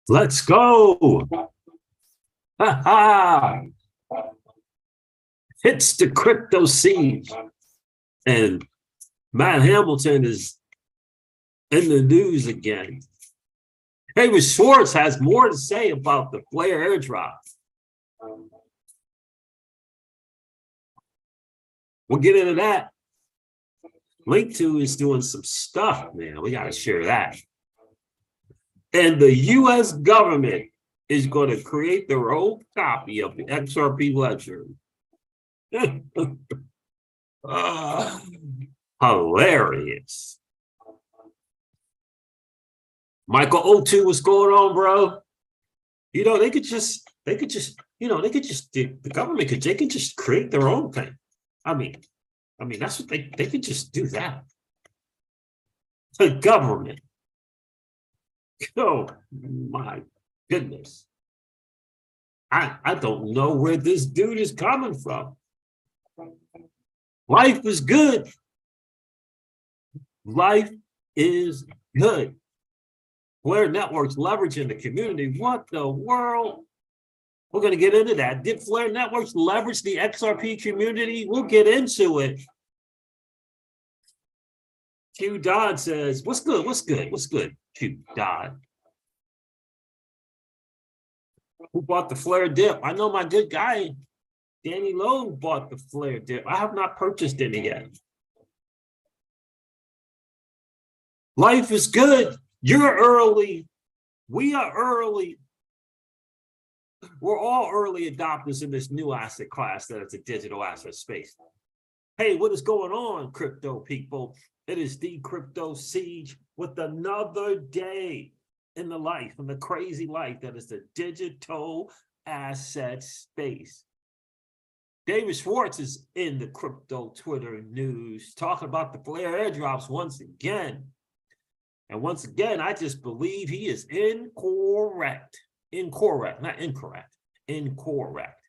Let's go. Ha ha. Hits the crypto siege. And Matt Hamilton is in the news again. David Schwartz has more to say about the Flare airdrop. We'll get into that. Link 2 is doing some stuff, man. We got to share that. And the U.S. government is going to create their own copy of the XRP ledger. Hilarious. Michael O2, what's going on, bro? You know, they could just, the government could, they could just create their own thing. I mean, that's what they could just do that. The government. Oh my goodness. I don't know where this dude is coming from. Life is good. Life is good. Flare Networks leveraging the community. What the world? We're going to get into that. Did Flare Networks leverage the XRP community? We'll get into it. Q Dodd says, what's good? What's good? What's good? Q Dodd. Who bought the Flare dip? I know my good guy, Danny Lowe, bought the Flare dip. I have not purchased any yet. Life is good. You're early. We are early. We're all early adopters in this new asset class that is a digital asset space. Hey, what is going on, crypto people? It is the Crypto Siege with another day in the life, in the crazy life that is the digital asset space. David Schwartz is in the crypto Twitter news talking about the Flare airdrops once again. And once again, I just believe he is incorrect. Incorrect, not incorrect. Incorrect.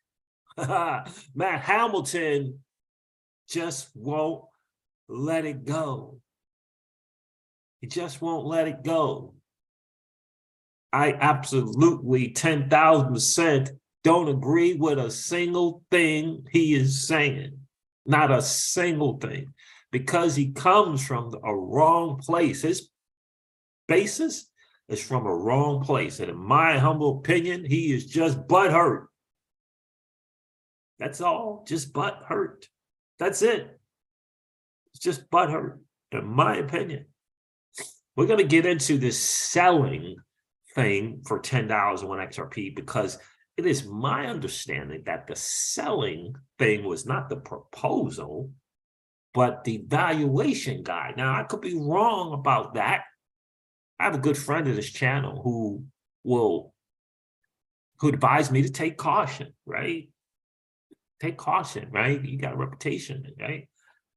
Matt Hamilton just won't let it go. He just won't let it go. I absolutely 10,000% don't agree with a single thing he is saying. Not a single thing. Because he comes from a wrong place. His basis is from a wrong place. And in my humble opinion, he is just butthurt. That's all. Just butthurt. That's it. It's just butthurt, in my opinion. We're going to get into this selling thing for $10 on XRP because it is my understanding that the selling thing was not the proposal, but the valuation guide. Now, I could be wrong about that. I have a good friend of this channel who advised me to take caution, right? Take caution, right? You got a reputation, right?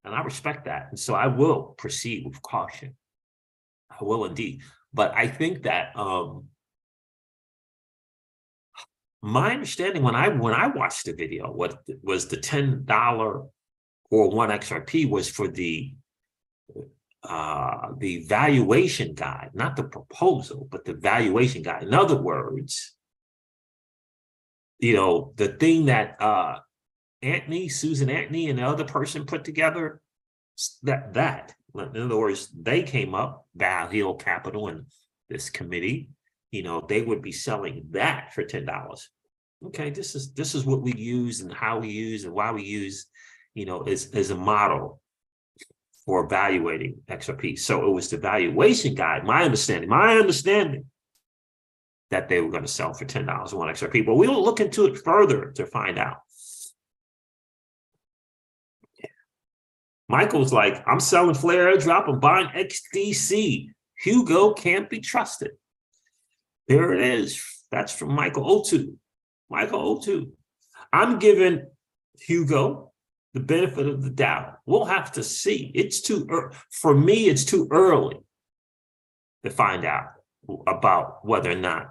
And I respect that. And so I will proceed with caution. I will indeed. But I think that my understanding when I watched the video, what was the $10 or 1 XRP was for the valuation guide, not the proposal, but the valuation guide. In other words, you know, the thing that Susan Anthony and the other person put together, that in other words, they came up, Val Hill Capital and this committee, you know, they would be selling that for $10. Okay, this is what we use and how we use and why we use, you know, as a model for evaluating XRP. So it was the valuation guide, my understanding that they were going to sell for $10 on XRP. But we will look into it further to find out. Michael's like, I'm selling Flare airdrop, I'm buying XDC. Hugo can't be trusted. There it is. That's from Michael O2. Michael O2. I'm giving Hugo the benefit of the doubt. We'll have to see. It's too early. For me, it's too early to find out about whether or not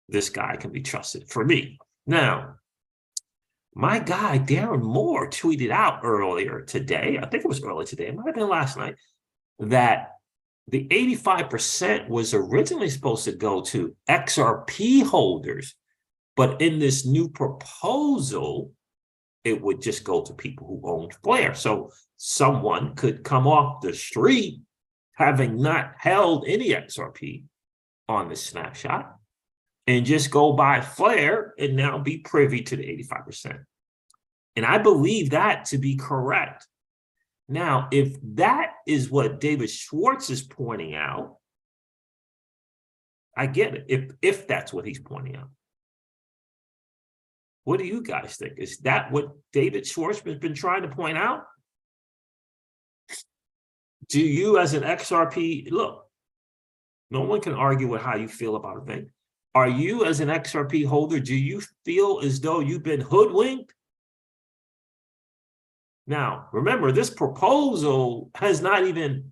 this guy can be trusted for me. Now, my guy, Darren Moore, tweeted out earlier today, I think it was early today, it might have been last night, that the 85% was originally supposed to go to XRP holders, but in this new proposal, it would just go to people who owned Flare. So someone could come off the street having not held any XRP on this snapshot and just go buy Flare and now be privy to the 85%. And I believe that to be correct. Now, if that is what David Schwartz is pointing out, I get it, if that's what he's pointing out. What do you guys think? Is that what David Schwartz has been trying to point out? Do you, as an XRP, look, no one can argue with how you feel about a thing. Are you, as an XRP holder, do you feel as though you've been hoodwinked? Now, remember, this proposal has not even,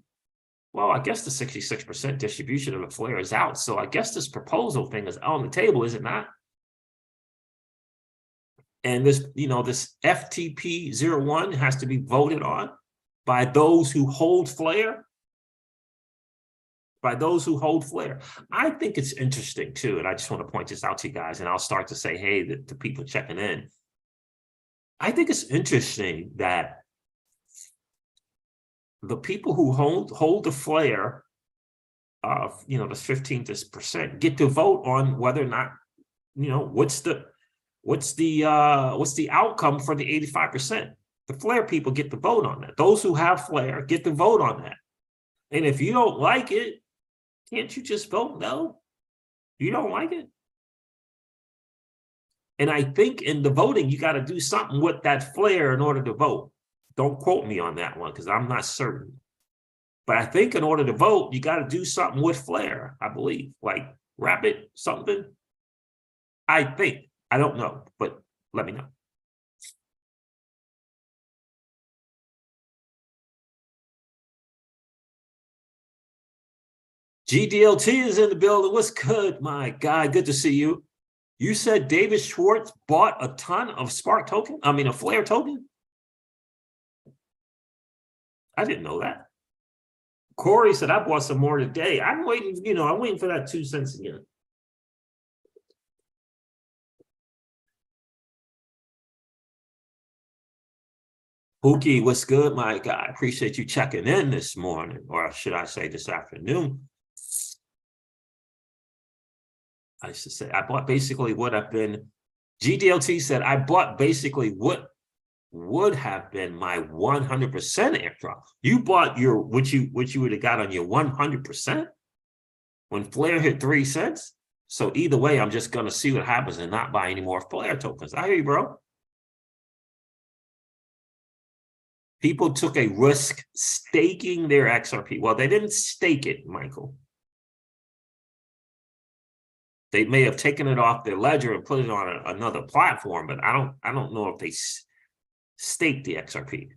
well, I guess the 66% distribution of the Flare is out. So I guess this proposal thing is on the table, is it not? And this, this FTP01 has to be voted on by those who hold Flare. By those who hold Flare. I think it's interesting too, and I just want to point this out to you guys, and I'll start to say, hey, to people checking in. I think it's interesting that the people who hold the Flare of, this 15% get to vote on whether or not, what's the outcome for the 85%. The Flare people get to vote on that. Those who have Flare get to vote on that. And if you don't like it, can't you just vote no? You don't like it? And I think in the voting, you got to do something with that Flare in order to vote. Don't quote me on that one because I'm not certain. But I think in order to vote, you got to do something with Flare, I believe. Like wrap it, something. I think. I don't know, but let me know. GDLT is in the building. What's good, my guy? Good to see you. You said David Schwartz bought a ton of Spark token? I mean, a Flare token? I didn't know that. Corey said, I bought some more today. I'm waiting, I'm waiting for that 2 cents again. Pookie, what's good, my guy? Appreciate you checking in this morning, or should I say this afternoon. I should say, I bought basically what I've been, GDLT said, I bought basically what would have been my 100% airdrop. You bought your, what you would have got on your 100% when Flare hit 3 cents. So either way, I'm just going to see what happens and not buy any more Flare tokens. I hear you, bro. People took a risk staking their XRP. Well, they didn't stake it, Michael. They may have taken it off their ledger and put it on another platform, but I don't know if they staked the XRP.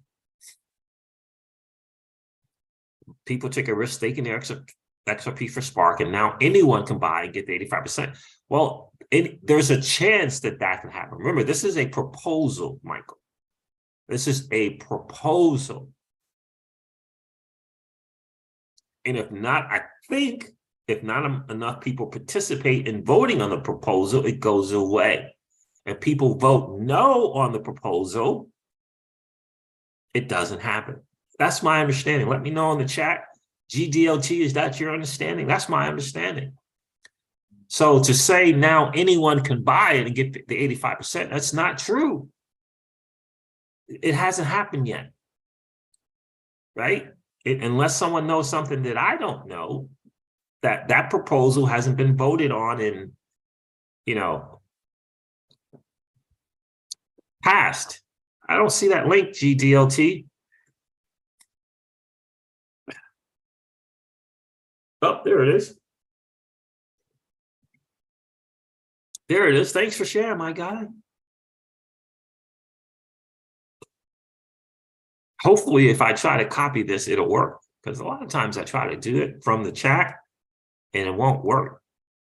People took a risk staking their XRP for Spark, and now anyone can buy and get the 85%. Well, there's a chance that can happen. Remember, this is a proposal, Michael. This is a proposal. And if not, I think if not enough people participate in voting on the proposal, it goes away. If people vote no on the proposal, it doesn't happen. That's my understanding. Let me know in the chat. GDLT, is that your understanding? That's my understanding. So to say now anyone can buy it and get the 85%, that's not true. It hasn't happened yet, right? Unless someone knows something that I don't know, that proposal hasn't been voted on in, past. I don't see that link, GDLT. Oh, there it is. There it is. Thanks for sharing, my guy. Hopefully, if I try to copy this, it'll work. Because a lot of times I try to do it from the chat and it won't work.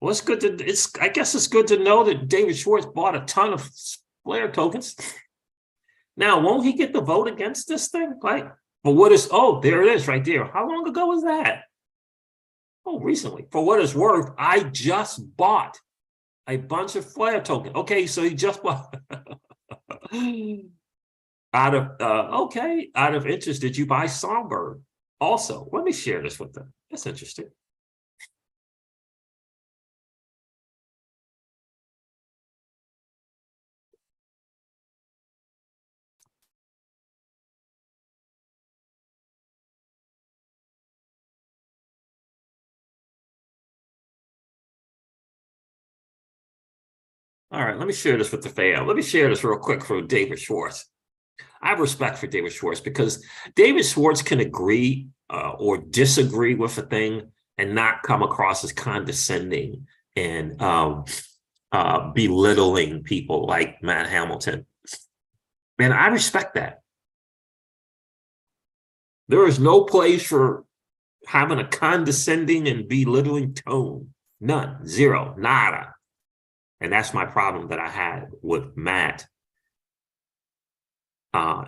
Well, it's good to, I guess it's good to know that David Schwartz bought a ton of Flare tokens. Now, won't he get the vote against this thing? Like, but what is, oh, there it is right there. How long ago was that? Oh, recently. For what it's worth, I just bought a bunch of Flare tokens. Okay, so he just bought. Out of interest, did you buy Songbird? Also, let me share this with them. That's interesting. All right, let me share this with the fam. Let me share this real quick for David Schwartz. I have respect for David Schwartz because David Schwartz can agree or disagree with a thing and not come across as condescending and belittling people like Matt Hamilton. And I respect that. There is no place for having a condescending and belittling tone. None, zero, nada. And that's my problem that I had with Matt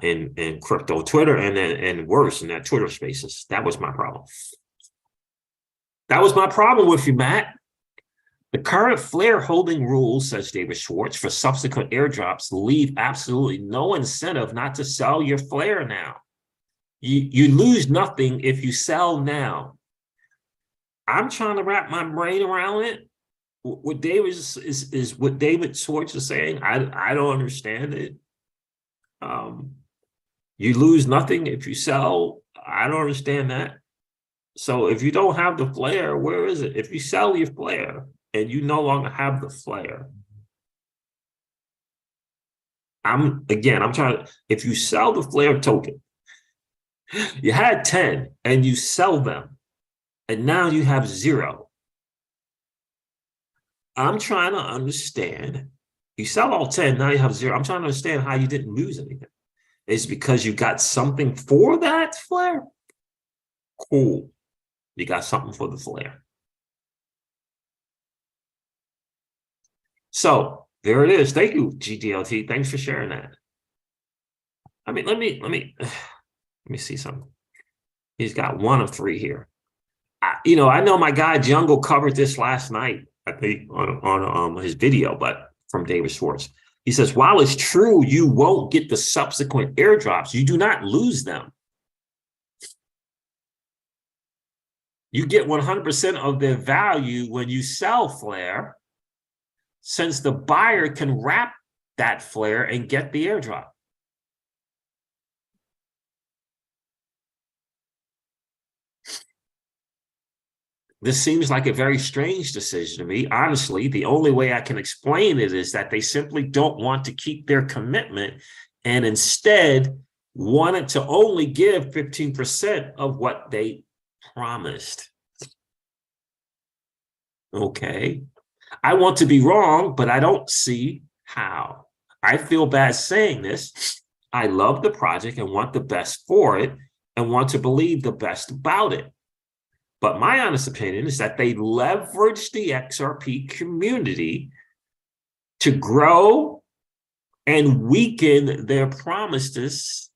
in crypto Twitter and worse in that Twitter spaces. That was my problem. That was my problem with you, Matt. The current Flare holding rules, says David Schwartz, for subsequent airdrops leave absolutely no incentive not to sell your Flare now. You lose nothing if you sell now. I'm trying to wrap my brain around it. What David is what David Schwartz is saying. I don't understand it. You lose nothing if you sell. I don't understand that. So if you don't have the Flare, where is it? If you sell your Flare and you no longer have the Flare, I'm trying to, if you sell the Flare token, you had 10 and you sell them, and now you have 0. I'm trying to understand. You sell all 10, now you have 0. I'm trying to understand how you didn't lose anything. It's because you got something for that Flare? Cool. You got something for the Flare. So there it is. Thank you, GDLT. Thanks for sharing that. I mean, let me see something. He's got 1 of 3 here. I know my guy Jungle covered this last night, I think, on his video, but from David Schwartz. He says, while it's true you won't get the subsequent airdrops, you do not lose them. You get 100% of their value when you sell Flare, since the buyer can wrap that Flare and get the airdrop. This seems like a very strange decision to me. Honestly, the only way I can explain it is that they simply don't want to keep their commitment and instead wanted to only give 15% of what they promised. Okay. I want to be wrong, but I don't see how. I feel bad saying this. I love the project and want the best for it and want to believe the best about it. But my honest opinion is that they leveraged the XRP community to grow and weaken their promises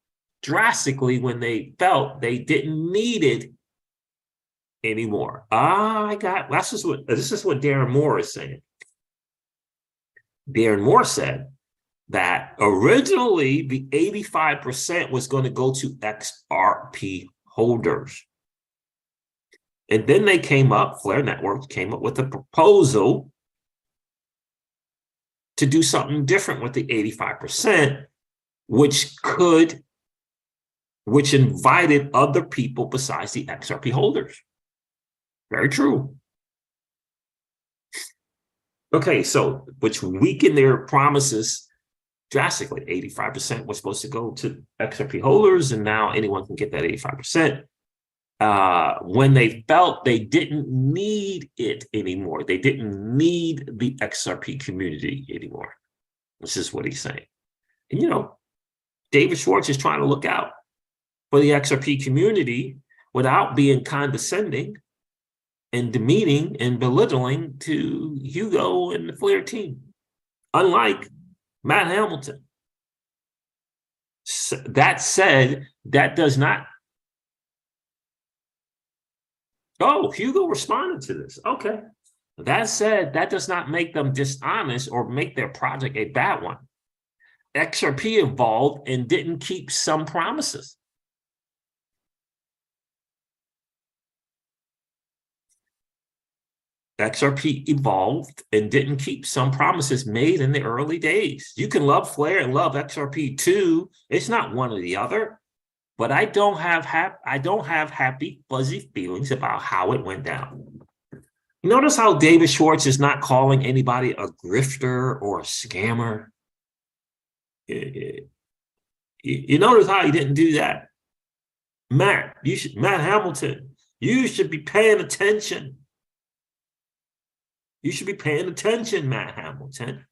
drastically when they felt they didn't need it anymore. This is what Darren Moore is saying. Darren Moore said that originally the 85% was going to go to XRP holders. And then they Flare Networks came up with a proposal to do something different with the 85%, which invited other people besides the XRP holders. Very true. Okay, so which weakened their promises drastically. 85% was supposed to go to XRP holders, and now anyone can get that 85%. When they felt they didn't need it anymore. They didn't need the XRP community anymore. This is what he's saying. And, David Schwartz is trying to look out for the XRP community without being condescending and demeaning and belittling to Hugo and the Flair team, unlike Matt Hamilton. That said, that does not. Oh, Hugo responded to this. Okay. That said, that does not make them dishonest or make their project a bad one. XRP evolved and didn't keep some promises. XRP evolved and didn't keep some promises made in the early days. You can love Flair and love XRP too. It's not one or the other. But I don't have happy, fuzzy feelings about how it went down. You notice how David Schwartz is not calling anybody a grifter or a scammer? You notice how he didn't do that? Matt Hamilton, you should be paying attention. You should be paying attention, Matt Hamilton,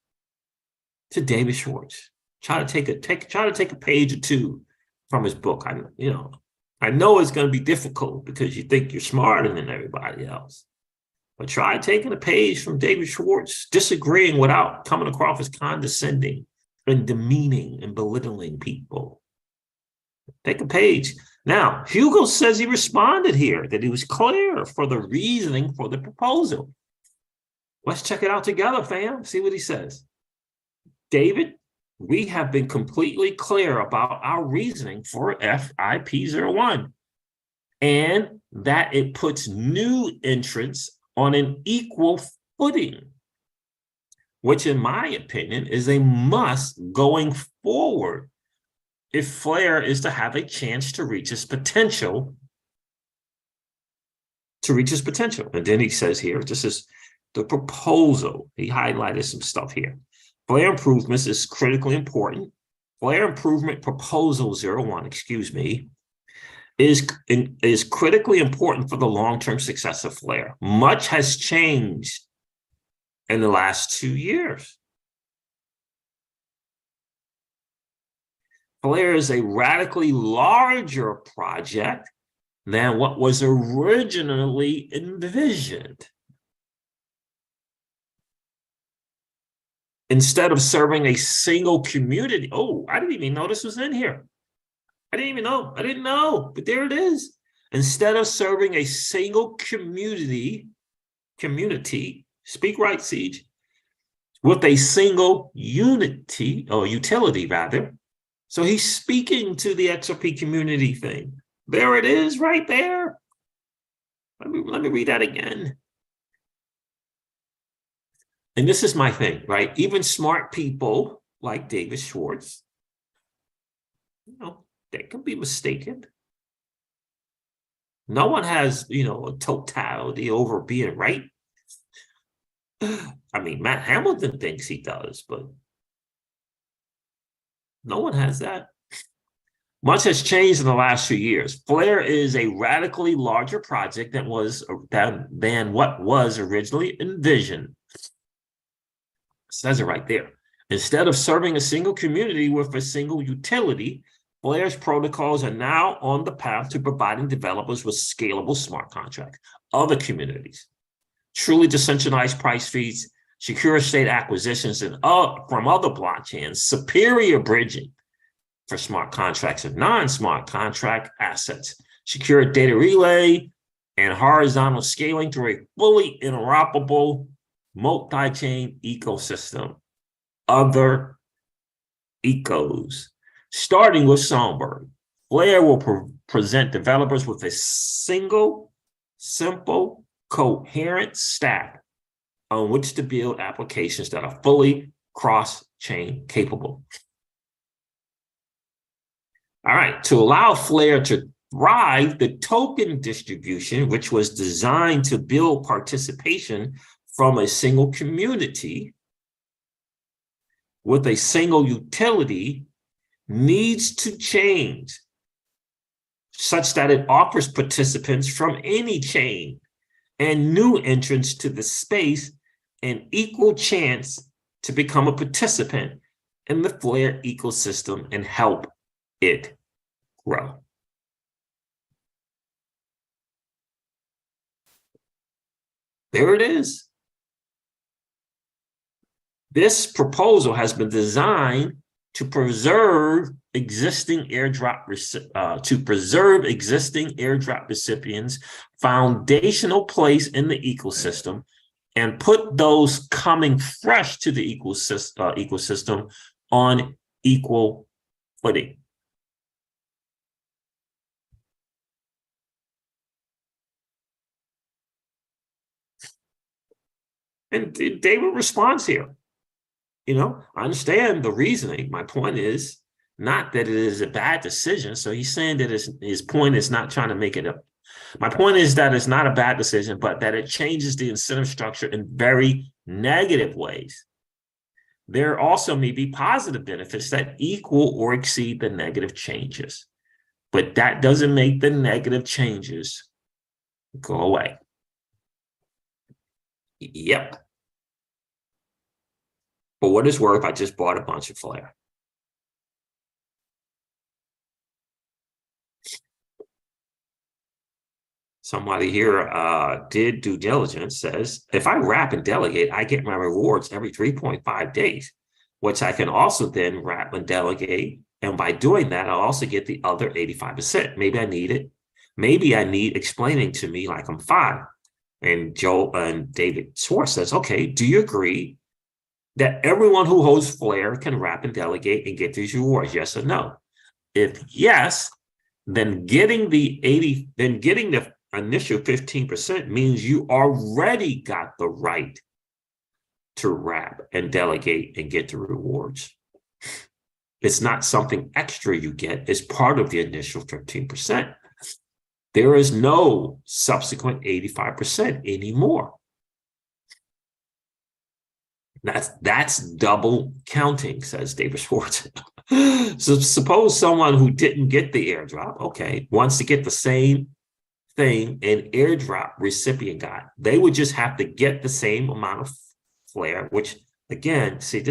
to David Schwartz. Try to take a page or two from his book. I know it's going to be difficult because you think you're smarter than everybody else. But try taking a page from David Schwartz, disagreeing without coming across as condescending and demeaning and belittling people. Take a page. Now, Hugo says he responded here, that he was clear for the reasoning for the proposal. Let's check it out together, fam. See what he says. David, we have been completely clear about our reasoning for FIP01 and that it puts new entrants on an equal footing, which in my opinion is a must going forward if Flair is to have a chance to reach its potential. And then he says here, this is the proposal. He highlighted some stuff here. Flair improvements is critically important. Flair improvement proposal 01, is critically important for the long-term success of Flair. Much has changed in the last 2 years. Flair is a radically larger project than what was originally envisioned. Instead of serving a single community, I didn't even know this was in here. I didn't know, but there it is. Instead of serving a single community, speak right, Siege, with a single utility rather. So he's speaking to the XRP community thing. There it is right there. Let me read that again. And this is my thing, right? Even smart people like David Schwartz, they can be mistaken. No one has, a totality over being right. I mean, Matt Hamilton thinks he does, but no one has that. Much has changed in the last few years. Flair is a radically larger project than what was originally envisioned. It says it right there. Instead of serving a single community with a single utility, Flair's protocols are now on the path to providing developers with scalable smart contracts, other communities, truly decentralized price feeds, secure state acquisitions, and from other blockchains, superior bridging for smart contracts and non-smart contract assets, secure data relay, and horizontal scaling through a fully interoperable multi-chain ecosystem, other ecos. Starting with Songbird, Flair will present developers with a single, simple, coherent stack on which to build applications that are fully cross-chain capable. All right, to allow Flair to thrive, the token distribution, which was designed to build participation from a single community with a single utility, needs to change such that it offers participants from any chain and new entrants to the space an equal chance to become a participant in the Flair ecosystem and help it grow. There it is. This proposal has been designed to preserve existing airdrop recipients' foundational place in the ecosystem, and put those coming fresh to the ecosystem on equal footing. And David responds here. I understand the reasoning. My point is not that it is a bad decision. So he's saying that his point is not trying to make it up. My point is that it's not a bad decision, but that it changes the incentive structure in very negative ways. There also may be positive benefits that equal or exceed the negative changes, but that doesn't make the negative changes go away. Yep. For what it's worth, I just bought a bunch of Flare. Somebody here did due diligence, says, if I wrap and delegate, I get my rewards every 3.5 days, which I can also then wrap and delegate. And by doing that, I'll also get the other 85%. Maybe I need it. Maybe I need explaining to me like I'm 5. And David Schwartz says, okay, do you agree that everyone who holds Flare can wrap and delegate and get these rewards? Yes or no? If yes, then getting the initial 15% means you already got the right to wrap and delegate and get the rewards. It's not something extra you get. It's part of the initial 15%. There is no subsequent 85% anymore. That's double counting, says David Schwartz. So suppose someone who didn't get the airdrop, okay, wants to get the same thing an airdrop recipient got. They would just have to get the same amount of Flare, which again, see,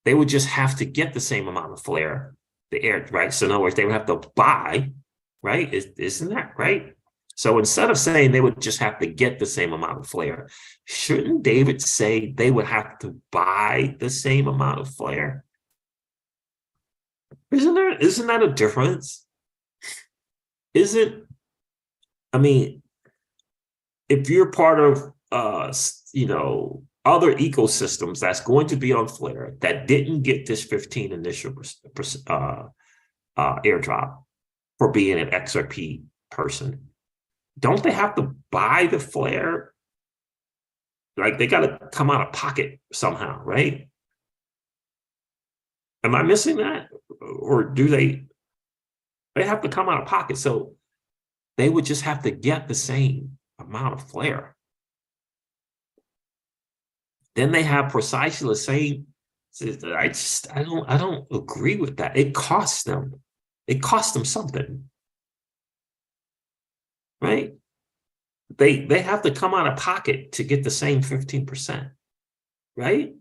they would just have to get the same amount of Flare, right? So in other words, they would have to buy, right? Isn't that right? So instead of saying they would just have to get the same amount of Flare, shouldn't David say they would have to buy the same amount of Flare? Isn't that a difference? If you're part of other ecosystems that's going to be on Flare that didn't get this 15 initial airdrop for being an XRP person, don't they have to buy the Flare? Like they got to come out of pocket somehow, right? Am I missing that? Or do they have to come out of pocket? So they would just have to get the same amount of Flare. Then they have precisely the same. I don't agree with that. It costs them something. Right? They have to come out of pocket to get the same 15%, right?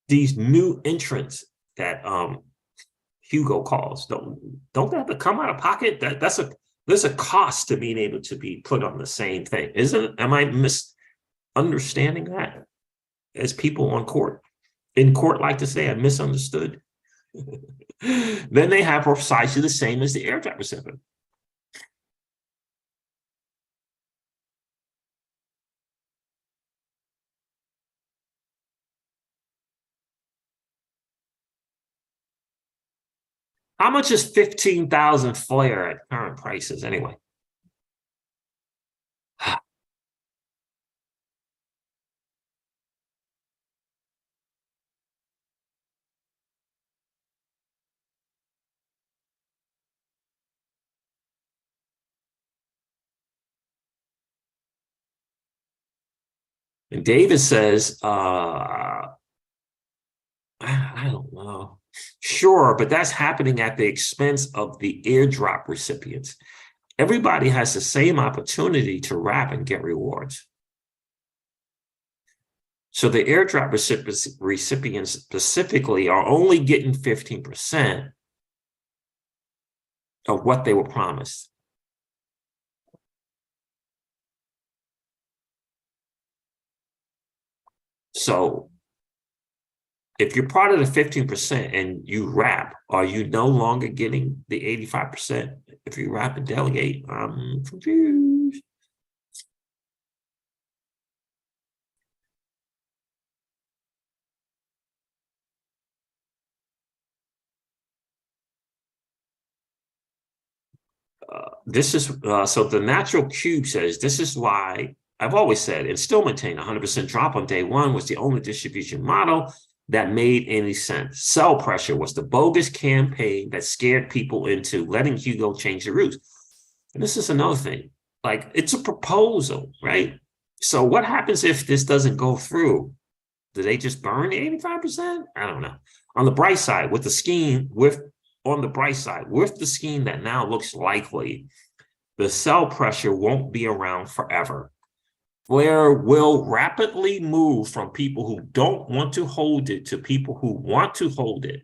These new entrants that Hugo calls, don't they have to come out of pocket? There's a cost to being able to be put on the same thing, isn't it? Am I misunderstanding that? As people in court like to say, I misunderstood. Then they have precisely the same as the airdrop recipient. How much is 15,000 Flare at current prices anyway? And David says, I don't know. Sure, but that's happening at the expense of the airdrop recipients. Everybody has the same opportunity to wrap and get rewards. So the airdrop recipients specifically are only getting 15% of what they were promised. So if you're part of the 15% and you rap, are you no longer getting the 85%? If you rap and delegate, I'm confused. This is so the natural cube says this is why I've always said and still maintain 100% drop on day one was the only distribution model that made any sense. Sell pressure was the bogus campaign that scared people into letting Hugo change the routes. And this is another thing, like it's a proposal, right? So what happens if this doesn't go through? Do they just burn the 85%? I don't know. On the bright side, with the scheme, on the bright side, with the scheme that now looks likely, the sell pressure won't be around forever. Flare will rapidly move from people who don't want to hold it to people who want to hold it.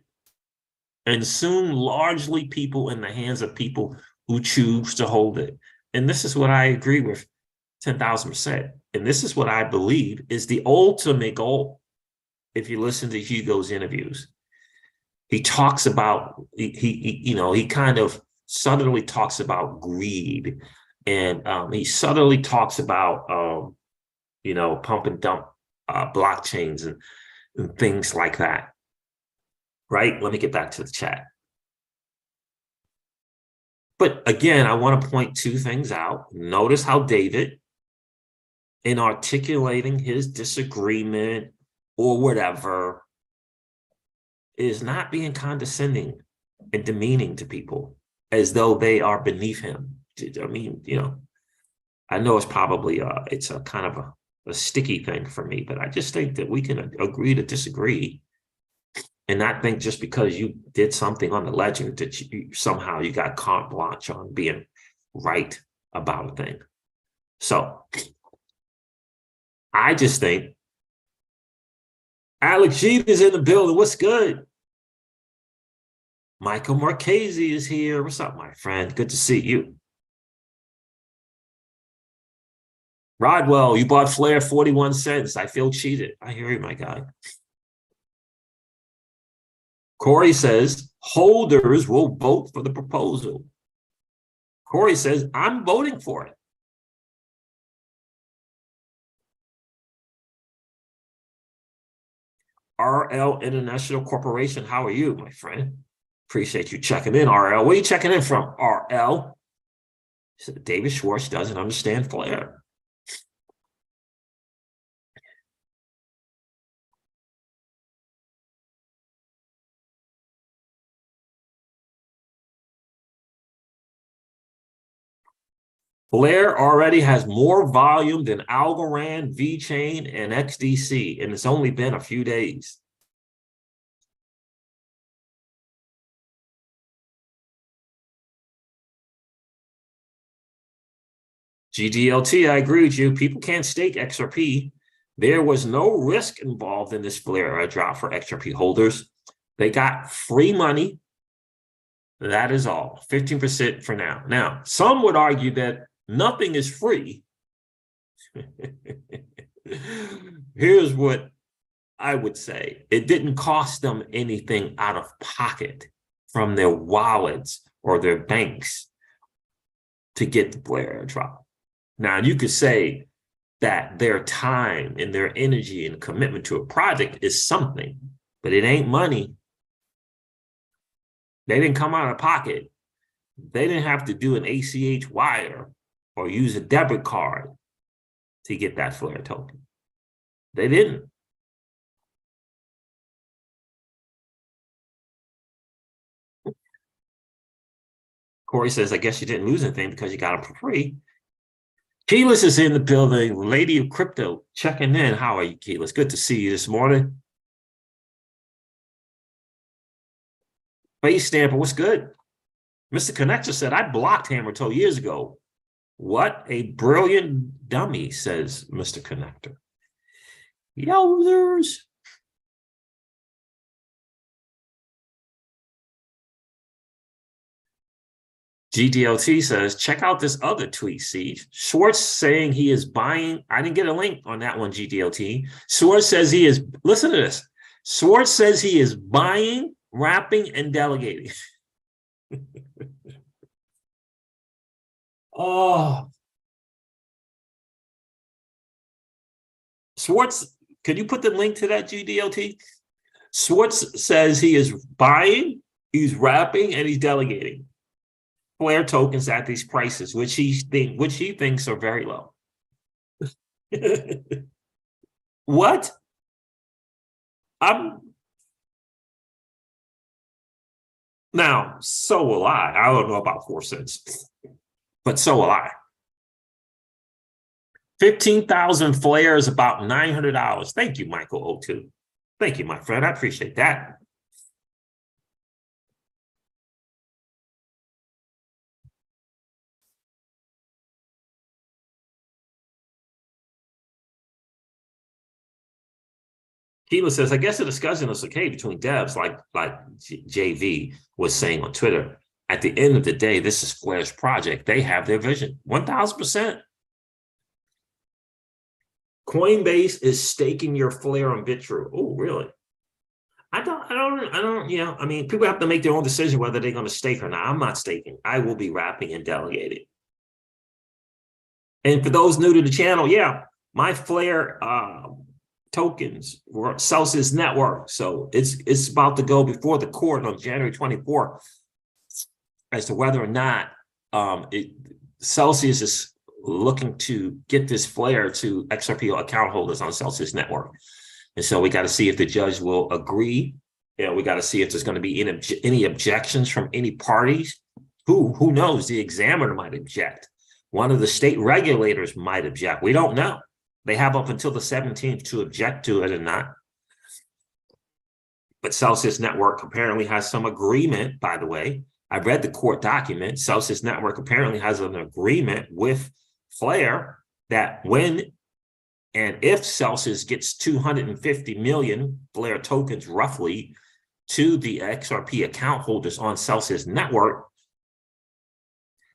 And soon largely people in the hands of people who choose to hold it. And this is what I agree with 10,000%. And this is what I believe is the ultimate goal. If you listen to Hugo's interviews, he talks about, he kind of subtly talks about greed, and he subtly talks about, pump and dump blockchains and things like that. Right? Let me get back to the chat. But again, I want to point two things out. Notice how David, in articulating his disagreement or whatever, is not being condescending and demeaning to people as though they are beneath him. I mean, I know it's probably it's a kind of a sticky thing for me, but I just think that we can agree to disagree and not think just because you did something on the ledger that somehow you got carte blanche on being right about a thing. So I just think Alex Sheet is in the building. What's good? Michael Marchese is here. What's up, my friend? Good to see you. Rodwell, you bought Flare 41 cents. I feel cheated. I hear you, my guy. Corey says holders will vote for the proposal. Corey says, I'm voting for it. RL International Corporation, how are you, my friend? Appreciate you checking in, RL. Where are you checking in from, RL? David Schwartz doesn't understand Flare. Flare already has more volume than Algorand, VeChain, and XDC, and it's only been a few days. GDLT, I agree with you. People can't stake XRP. There was no risk involved in this Flare drop for XRP holders. They got free money. That is all. 15% for now. Now, some would argue that nothing is free. Here's what I would say. It didn't cost them anything out of pocket from their wallets or their banks to get the Flare drop. Now, you could say that their time and their energy and commitment to a project is something, but it ain't money. They didn't come out of pocket. They didn't have to do an ACH wire or use a debit card to get that Flare token. They didn't. Corey says, I guess you didn't lose anything because you got them for free. Keyless is in the building. Lady of Crypto checking in. How are you, Keyless? Good to see you this morning. Face Stamper, what's good? Mr. Connector said, I blocked Hammertoe years ago. What a brilliant dummy, says Mr. Connector. Yowzers. GDLT says, check out this other tweet, Siege. Schwartz saying he is buying. I didn't get a link on that one, GDLT. Schwartz says he is, listen to this. Schwartz says he is buying, wrapping, and delegating. Oh. Schwartz, could you put the link to that, GDLT? Schwartz says he is buying, he's wrapping, and he's delegating Flare tokens at these prices, which he thinks are very low. What? Now, so will I. I don't know about 4 cents, but so will I. 15,000 Flare is about $900. Thank you, Michael O2. Thank you, my friend. I appreciate that. Keela says, I guess the discussion is okay between devs, like JV was saying on Twitter. At the end of the day, this is Flare's project. They have their vision. 1,000%. Coinbase is staking your Flare on BitTrue. Oh, really? I don't, you know, I mean, people have to make their own decision whether they're going to stake or not. I'm not staking. I will be wrapping and delegating. And for those new to the channel, yeah, my Flare tokens were Celsius Network. So it's about to go before the court on January 24th as to whether or not Celsius is looking to get this Flare to XRP account holders on Celsius Network. And so we got to see if the judge will agree. You know, we got to see if there's going to be any objections from any parties. Who knows? The examiner might object. One of the state regulators might object. We don't know. They have up until the 17th to object to it or not. But Celsius Network apparently has some agreement, by the way. I read the court document. Celsius Network apparently has an agreement with Flare that when and if Celsius gets 250 million Flare tokens roughly to the XRP account holders on Celsius Network,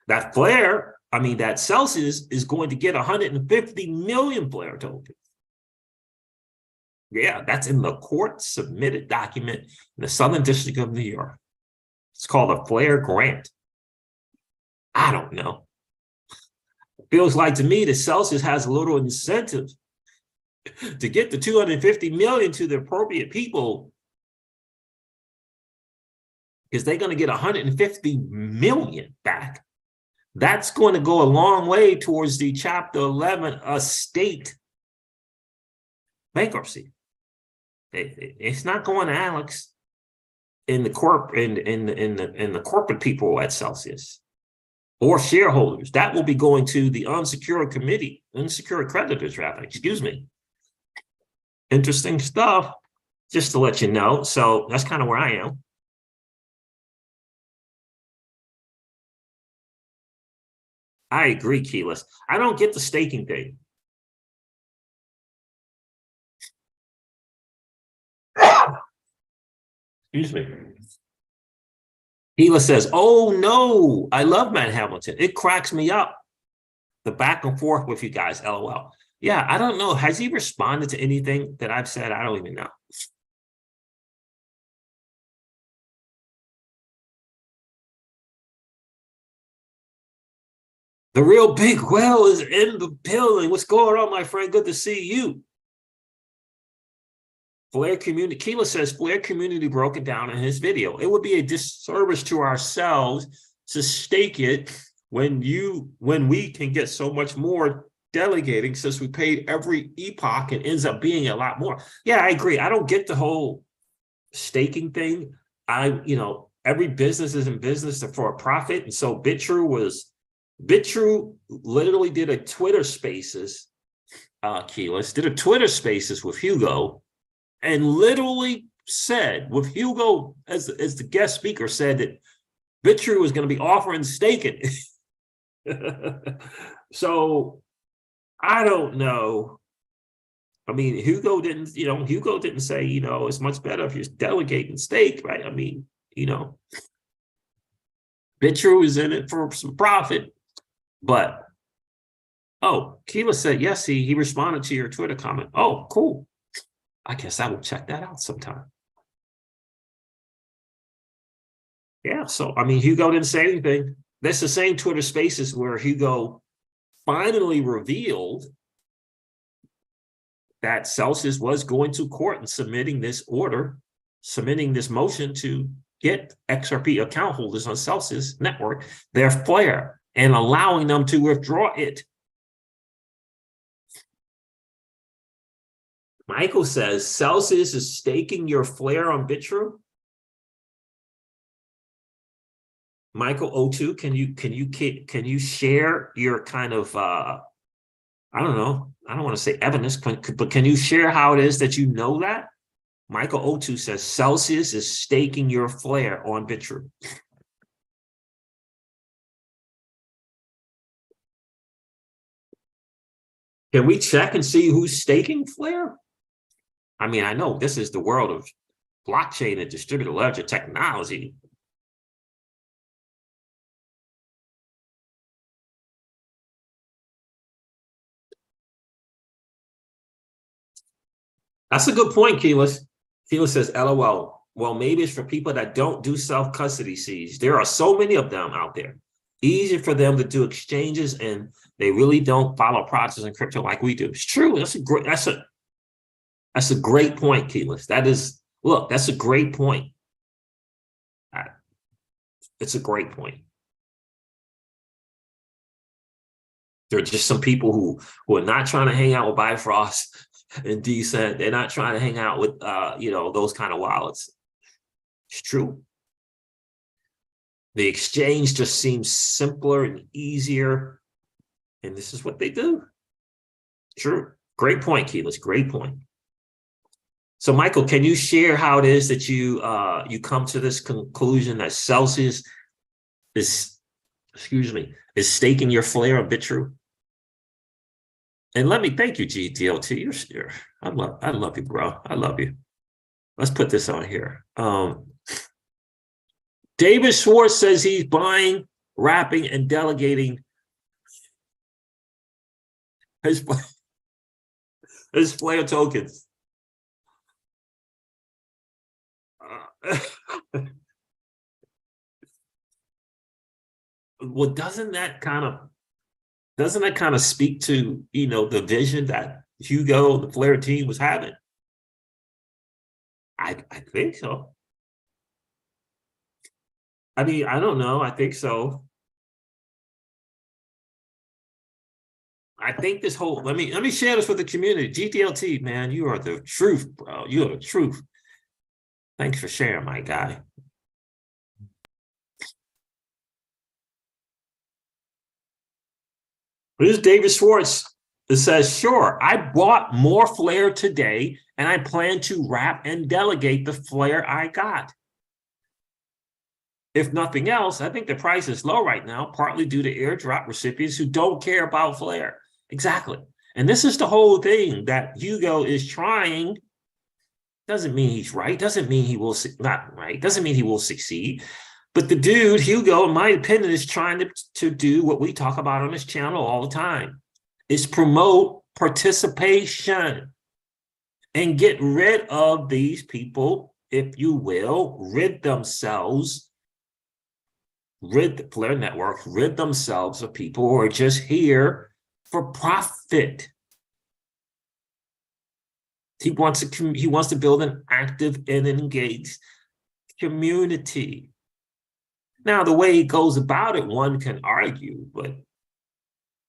that Celsius is going to get 150 million Flare tokens. Yeah, that's in the court submitted document in the Southern District of New York. It's called a Flare grant. I don't know. Feels like to me that Celsius has a little incentive to get the 250 million to the appropriate people because they're going to get 150 million back. That's going to go a long way towards the Chapter 11 estate bankruptcy. It's not going to Alex in the corporate people at Celsius or shareholders. That will be going to the unsecured creditors, rather. Excuse me. Interesting stuff, just to let you know. So that's kind of where I am. I agree, Keyless. I don't get the staking thing. Excuse me. Keyless says, oh, no, I love Matt Hamilton. It cracks me up. The back and forth with you guys, LOL. Yeah, I don't know. Has he responded to anything that I've said? I don't even know. The real big whale is in the building. What's going on, my friend? Good to see you. Flare community. Keela says Flare community broke it down in his video. It would be a disservice to ourselves to stake it when we can get so much more delegating since we paid every epoch and ends up being a lot more. Yeah, I agree. I don't get the whole staking thing. Every business is in business for a profit. And so BitTrue literally did a Twitter Spaces, Keyless, did a Twitter Spaces with Hugo and literally said, with Hugo as the guest speaker, said that BitTrue was going to be offering staking. So I don't know. I mean, Hugo didn't say, it's much better if you delegate and stake, right? I mean, BitTrue is in it for some profit, but oh, Keela said yes. He responded to your Twitter comment. Oh, cool. I guess I will check that out sometime. Yeah. So I mean, Hugo didn't say anything. That's the same Twitter Spaces where Hugo finally revealed that Celsius was going to court and submitting this motion to get XRP account holders on Celsius network their flare and allowing them to withdraw it. Michael says Celsius is staking your flare on BitTrue. Michael O2, can you share your kind of I don't know, I don't want to say evidence, but can you share how it is that you know that? Michael O2 says Celsius is staking your flare on BitTrue. Can we check and see who's staking flare? I mean, I know this is the world of blockchain and distributed ledger technology. That's a good point, Keyless. Keyless says, LOL. Well, maybe it's for people that don't do self-custody seeds. There are so many of them out there. Easy for them to do exchanges, and they really don't follow process in crypto like we do. It's true. That's a great point, Keyless. That's a great point. It's a great point. There are just some people who are not trying to hang out with Bifrost and Decent. They're not trying to hang out with those kind of wallets. It's true. The exchange just seems simpler and easier, and this is what they do. True. Great point, Keyless. Great point. So, Michael, can you share how it is that you come to this conclusion that Celsius is staking your flare on BitTrue? And let me thank you, GDLT. I love you, bro. I love you. Let's put this on here. David Schwartz says he's buying, wrapping, and delegating his flare tokens. Well, doesn't that kind of speak to the vision that Hugo, the Flare team, was having? I think so. I mean, I don't know. I think so. I think this whole let me share this with the community. GTLT, man, you are the truth, bro. You are the truth. Thanks for sharing, my guy. Here's David Schwartz. It says, sure, I bought more flare today, and I plan to wrap and delegate the flare I got. If nothing else, I think the price is low right now, partly due to airdrop recipients who don't care about flare. Exactly. And this is the whole thing that Hugo is trying. Doesn't mean he's right. Doesn't mean he will not right. Doesn't mean he will succeed. But the dude, Hugo, in my opinion, is trying to do what we talk about on this channel all the time. Is promote participation and get rid of these people, if you will, rid the Flare network, rid themselves of people who are just here for profit. He wants to build an active and engaged community. Now, the way he goes about it, one can argue, but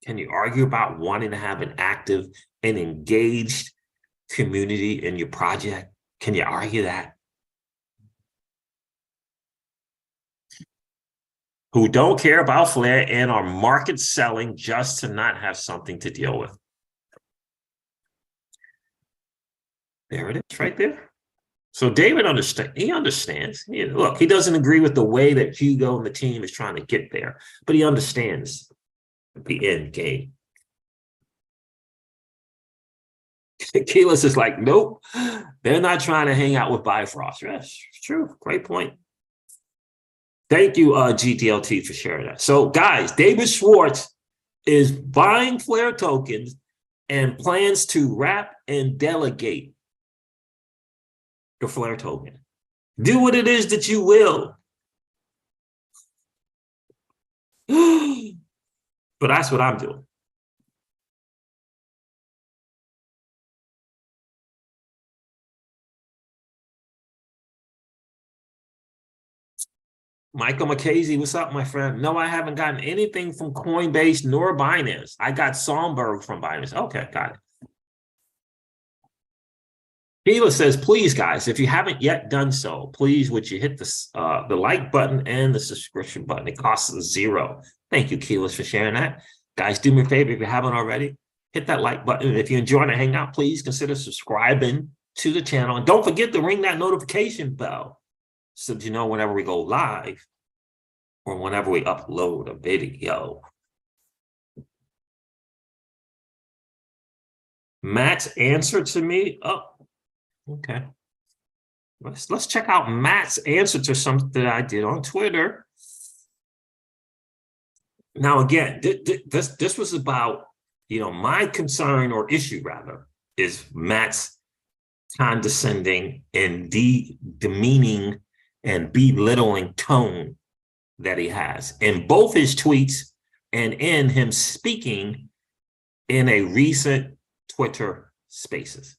can you argue about wanting to have an active and engaged community in your project? Can you argue that? Who don't care about Flare and are market selling just to not have something to deal with. There it is right there. So David understands. He understands. Look, he doesn't agree with the way that Hugo and the team is trying to get there, but he understands the end game. Keyless is like, nope, they're not trying to hang out with Bifrost. Yes, true. Great point. Thank you, GTLT, for sharing that. So, guys, David Schwartz is buying Flare tokens and plans to wrap and delegate the Flare token. Do what it is that you will. But that's what I'm doing. Michael McCasey, what's up, my friend? No, I haven't gotten anything from Coinbase nor Binance. I got Sonberg from Binance. Okay, got it. Sheila says, please, guys, if you haven't yet done so, please would you hit the like button and the subscription button. It costs $0. Thank you, Keyless, for sharing that. Guys, do me a favor if you haven't already. Hit that like button. And if you're enjoying the hangout, please consider subscribing to the channel. And don't forget to ring that notification bell so that you know whenever we go live or whenever we upload a video. Matt's answer to me. Oh, okay. Let's check out Matt's answer to something that I did on Twitter. Now, again, this was about, my concern or issue rather is Matt's condescending and demeaning and belittling tone that he has in both his tweets and in him speaking in a recent Twitter Spaces.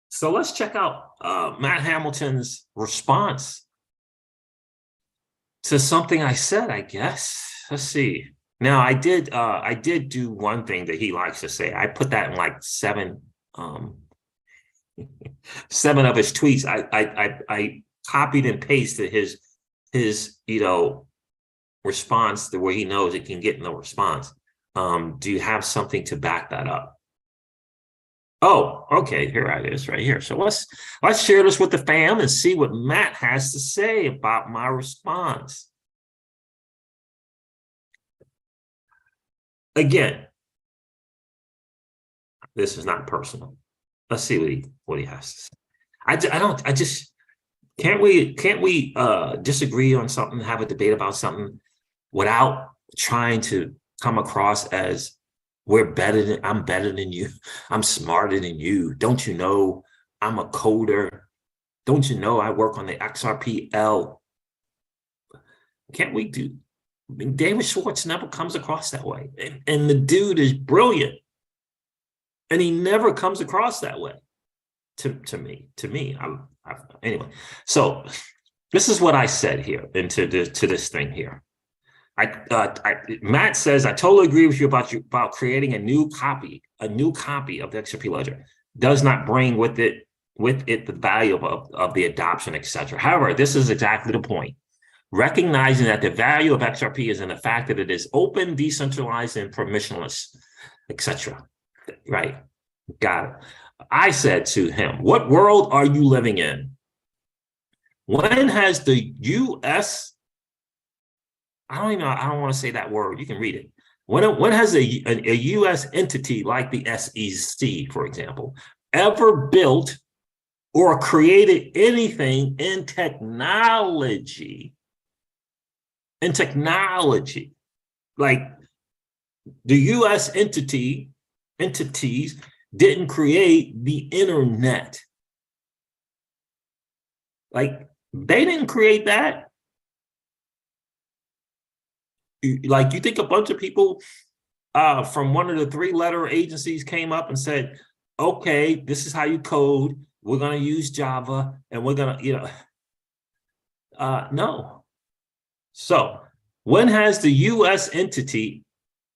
So let's check out Matt Hamilton's response to something I said, I guess. Let's see. Now, I did do one thing that he likes to say. I put that in like seven of his tweets. I copied and pasted his response to where he knows it can get no response. Do you have something to back that up? Oh, okay, here it is right here. So let's share this with the fam and see what Matt has to say about my response. Again, this is not personal. Let's see what he has to say. Can't we disagree on something, have a debate about something without trying to come across as I'm better than you. I'm smarter than you. Don't you know I'm a coder? Don't you know I work on the XRP? Can't we do? I mean, David Schwartz never comes across that way. And the dude is brilliant. And he never comes across that way to me. Anyway, so this is what I said here to this thing here. Matt says, I totally agree with you about creating a new copy of the XRP ledger. Does not bring with it the value of the adoption, etc. However, this is exactly the point. Recognizing that the value of XRP is in the fact that it is open, decentralized, and permissionless, etc. Right? Got it. I said to him, what world are you living in? When has the U.S. I don't want to say that word. You can read it. When has a U.S. entity like the SEC, for example, ever built or created anything in technology? Like the U.S. entities didn't create the internet. Like they didn't create that. Like, you think a bunch of people from one of the 3-letter agencies came up and said, okay, this is how you code. We're going to use Java and we're going to, no. So when has the U.S. entity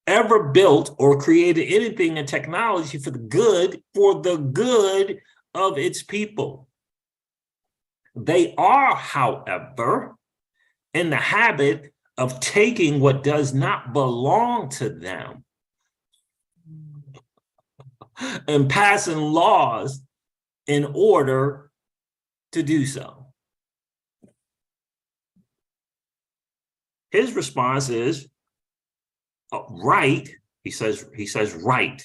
ever built or created anything in technology for the good of its people? They are, however, in the habit of taking what does not belong to them and passing laws in order to do so. His response is right. He says right.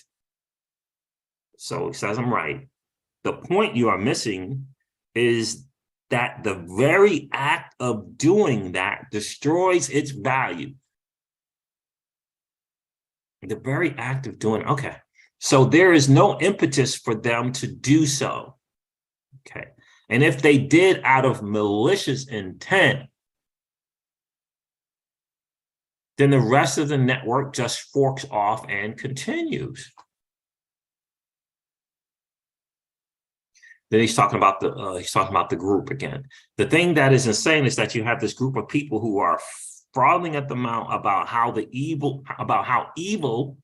So he says I'm right. The point you are missing is that the very act of doing that destroys its value. The very act of doing, okay. So there is no impetus for them to do so. Okay. And if they did out of malicious intent, then the rest of the network just forks off and continues. Then he's talking about the group again. The thing that is insane is that you have this group of people who are frothing at the mouth about how evil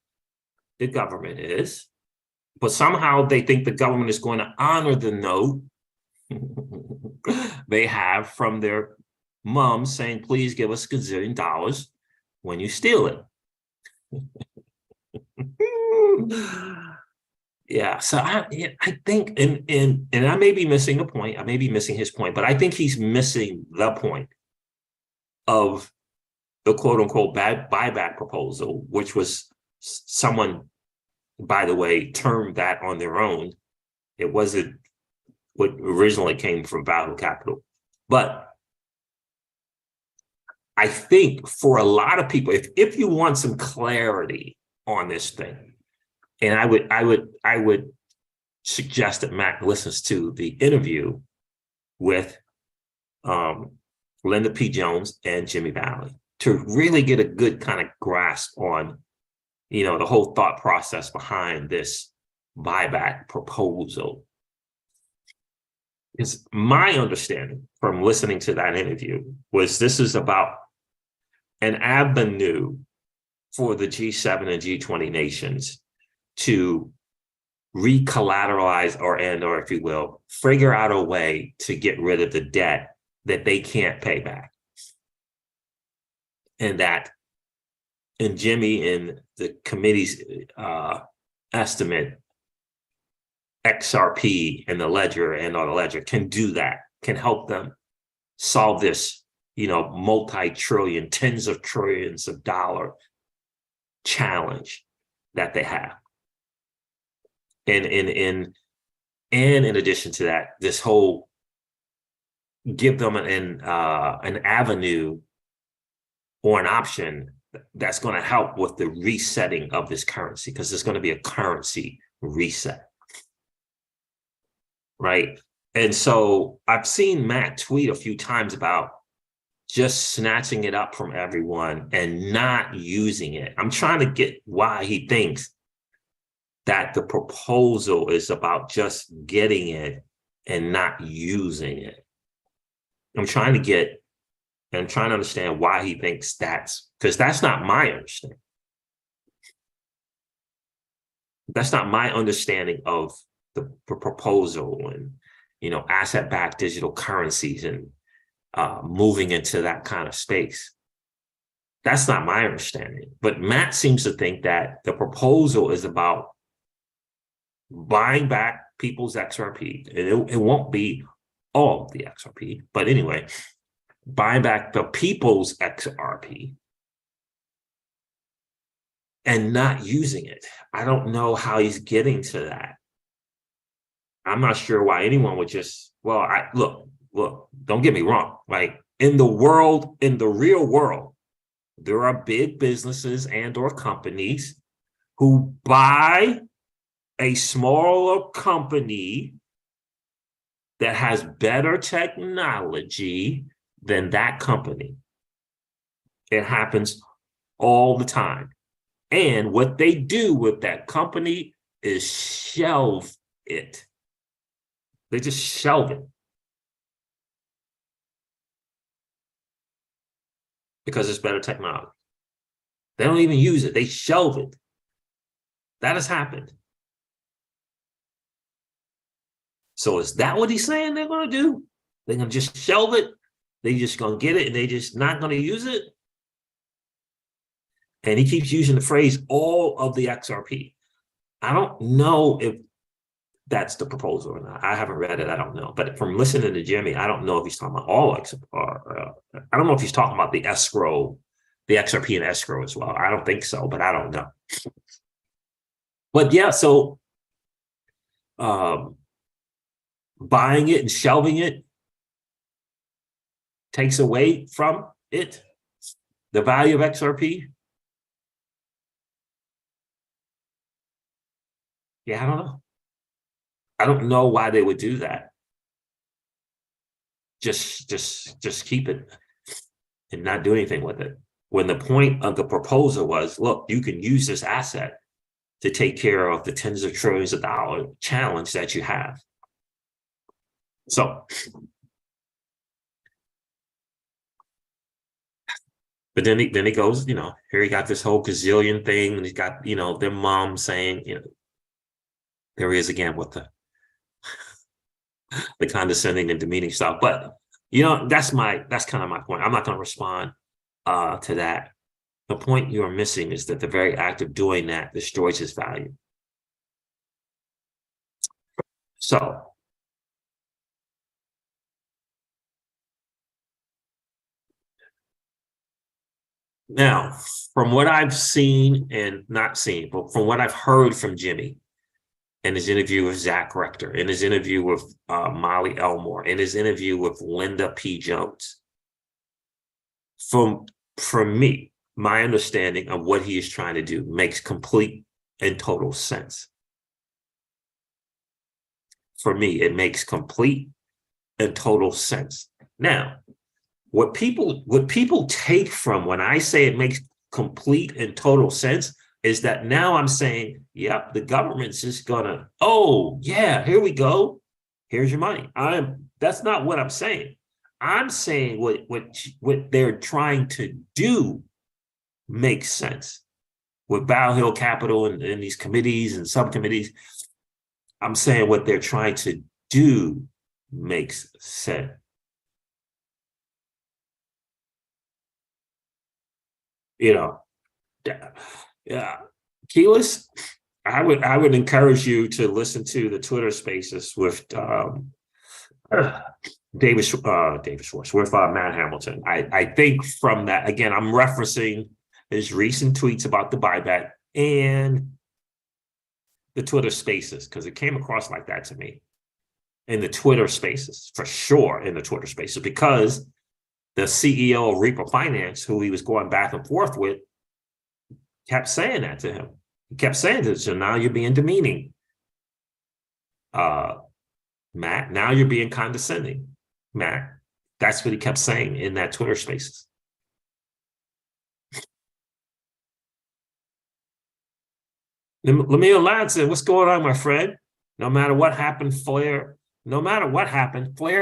the government is, but somehow they think the government is going to honor the note they have from their moms saying, please give us $1 gazillion when you steal it. Yeah, so I think, and I may be missing a point, I may be missing his point, but I think he's missing the point of the quote unquote buyback proposal, which was someone, by the way, termed that on their own. It wasn't what originally came from Value Capital. But I think for a lot of people, if you want some clarity on this thing, and I would suggest that Matt listens to the interview with Linda P. Jones and Jimmy Valley to really get a good kind of grasp on, the whole thought process behind this buyback proposal. Because my understanding from listening to that interview was this is about an avenue for the G7 and G20 nations to recollateralize or if you will, figure out a way to get rid of the debt that they can't pay back. And that in Jimmy and the committee's estimate, XRP and the ledger and all the ledger can do that, can help them solve this, multi-trillion, tens of trillions of dollar challenge that they have. And in addition to that, this whole give them an avenue or an option that's going to help with the resetting of this currency, because there's going to be a currency reset, right? And so I've seen Matt tweet a few times about just snatching it up from everyone and not using it. I'm trying to get why he thinks that the proposal is about just getting it and not using it. I'm trying to understand why he thinks because that's not my understanding. That's not my understanding of the proposal and, asset-backed digital currencies and moving into that kind of space. That's not my understanding. But Matt seems to think that the proposal is about buying back people's XRP. And it won't be all of the XRP, but anyway, buying back the people's XRP and not using it. I don't know how he's getting to that. I'm not sure why anyone would just, look, don't get me wrong. Like in the real world, there are big businesses and or companies who buy a smaller company that has better technology than that company. It happens all the time. And what they do with that company is shelve it. They just shelve it. Because it's better technology. They don't even use it. They shelve it. That has happened. So is that what he's saying they're going to do? They're going to just shelve it? They just going to get it and they just not going to use it? And he keeps using the phrase, all of the XRP. I don't know if that's the proposal or not. I haven't read it. I don't know. But from listening to Jimmy, I don't know if he's talking about all XRP. I don't know if he's talking about the escrow, the XRP and escrow as well. I don't think so, but I don't know. But yeah, so buying it and shelving it takes away from it, the value of XRP? Yeah, I don't know. I don't know why they would do that. Just keep it and not do anything with it. When the point of the proposal was, look, you can use this asset to take care of the tens of trillions of dollar challenge that you have. So, but then he goes, here he got this whole gazillion thing, and he's got, their mom saying, there he is again with the condescending and demeaning stuff. But that's kind of my point. I'm not going to respond to that. The point you are missing is that the very act of doing that destroys his value. So now, from what I've seen and not seen, but from what I've heard from Jimmy in his interview with Zach Rector, in his interview with Molly Elmore, in his interview with Linda P. Jones, from me, my understanding of what he is trying to do makes complete and total sense. For me, it makes complete and total sense. Now, what people take from when I say it makes complete and total sense is that now I'm saying, yep, the government's just gonna, oh yeah, here we go. Here's your money. That's not what I'm saying. I'm saying what they're trying to do makes sense. With Bow Hill Capital and these committees and subcommittees, I'm saying what they're trying to do makes sense. Yeah, Keyless, I would encourage you to listen to the Twitter Spaces with David Schwartz with Matt Hamilton. I think from that, again, I'm referencing his recent tweets about the buyback and the Twitter Spaces, because it came across like that to me in the Twitter Spaces, for sure, in the Twitter Spaces, because the CEO of Reaper Finance, who he was going back and forth with, kept saying that to him. He kept saying this, so now you're being demeaning, Matt. Now you're being condescending, Matt. That's what he kept saying in that Twitter Spaces. Lamille Ladson, what's going on, my friend? No matter what happened, Flare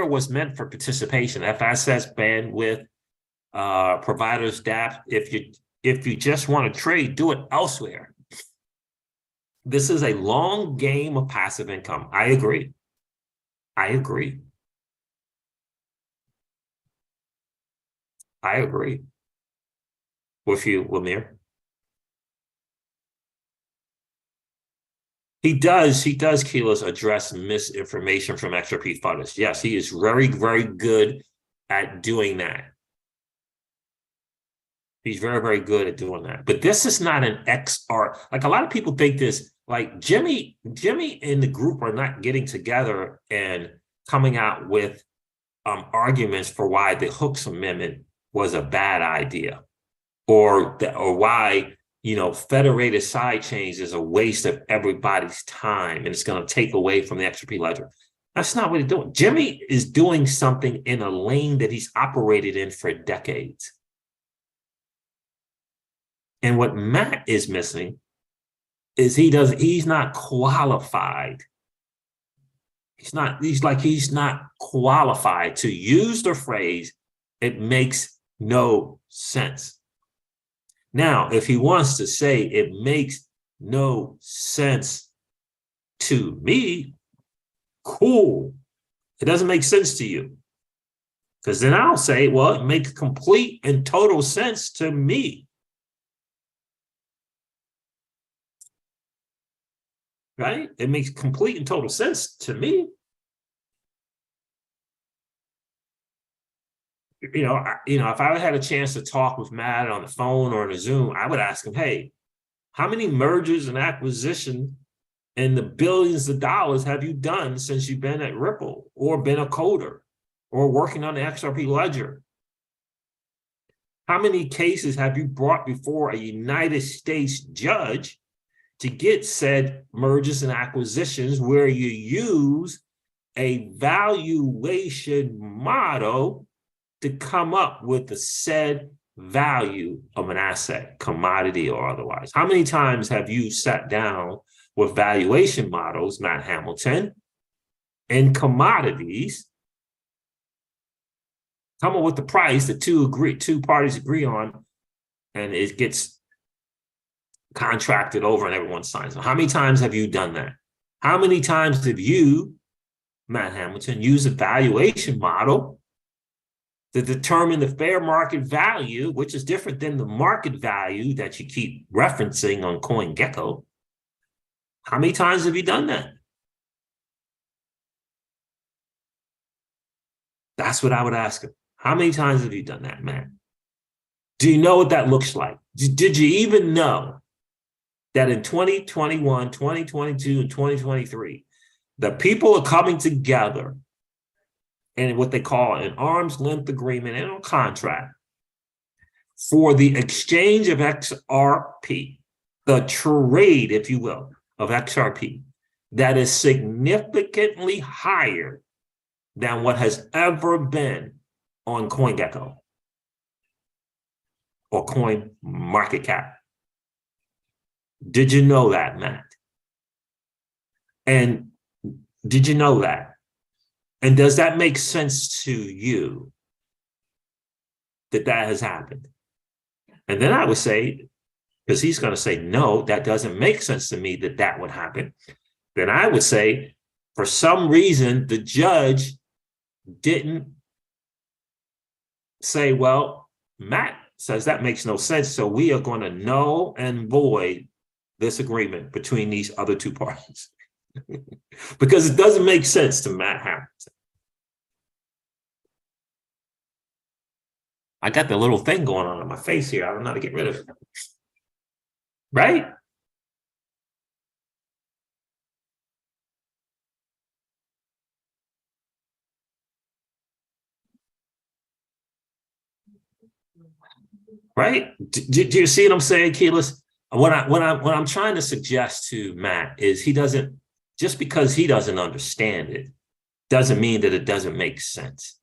was meant for participation. FSS bandwidth, providers, DApp. If you just want to trade, do it elsewhere. This is a long game of passive income. I agree. I agree with you, Lamir. He does, Keyless, address misinformation from XRP funders. Yes, he is very, very good at doing that. He's very, very good at doing that. But this is not an XR. Like, a lot of people think this, like Jimmy and the group are not getting together and coming out with arguments for why the Hooks Amendment was a bad idea, or why federated side chains is a waste of everybody's time and it's going to take away from the XRP ledger. That's not what he's doing. Jimmy is doing something in a lane that he's operated in for decades. And what Matt is missing is he's not qualified. He's not qualified to use the phrase, it makes no sense. Now, if he wants to say it makes no sense to me, cool. It doesn't make sense to you. Because then I'll say, well, it makes complete and total sense to me. Right? It makes complete and total sense to me. If I had a chance to talk with Matt on the phone or on a Zoom, I would ask him, hey, how many mergers and acquisitions and the billions of dollars have you done since you've been at Ripple or been a coder or working on the XRP ledger? How many cases have you brought before a United States judge to get said mergers and acquisitions where you use a valuation model to come up with the said value of an asset, commodity or otherwise? How many times have you sat down with valuation models, Matt Hamilton, and commodities, come up with the price that two parties agree on, and it gets contracted over and everyone signs it? How many times have you done that? How many times have you, Matt Hamilton, used a valuation model to determine the fair market value, which is different than the market value that you keep referencing on CoinGecko? How many times have you done that? That's what I would ask him. How many times have you done that, man? Do you know what that looks like? Did you even know that in 2021, 2022, and 2023, the people are coming together in what they call an arm's length agreement and a contract for the exchange of XRP, the trade, if you will, of XRP, that is significantly higher than what has ever been on CoinGecko or CoinMarketCap. Did you know that, Matt? And did you know that? And does that make sense to you that that has happened? And then I would say, because he's going to say, no, that doesn't make sense to me that that would happen. Then I would say, for some reason, the judge didn't say, well, Matt says that makes no sense, so we are going to null and void this agreement between these other two parties. Because it doesn't make sense to Matt Hamilton. I got the little thing going on my face here. I don't know how to get rid of it. Right? Right? Do you see what I'm saying, Keyless? What I'm trying to suggest to Matt is he doesn't, just because he doesn't understand it, doesn't mean that it doesn't make sense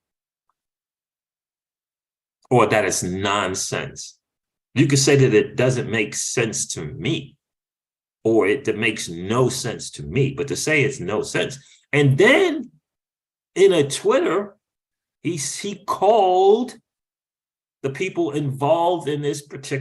or that it's nonsense. You could say that it doesn't make sense to me, or it makes no sense to me, but to say it's no sense. And then in a Twitter, he called the people involved in this particular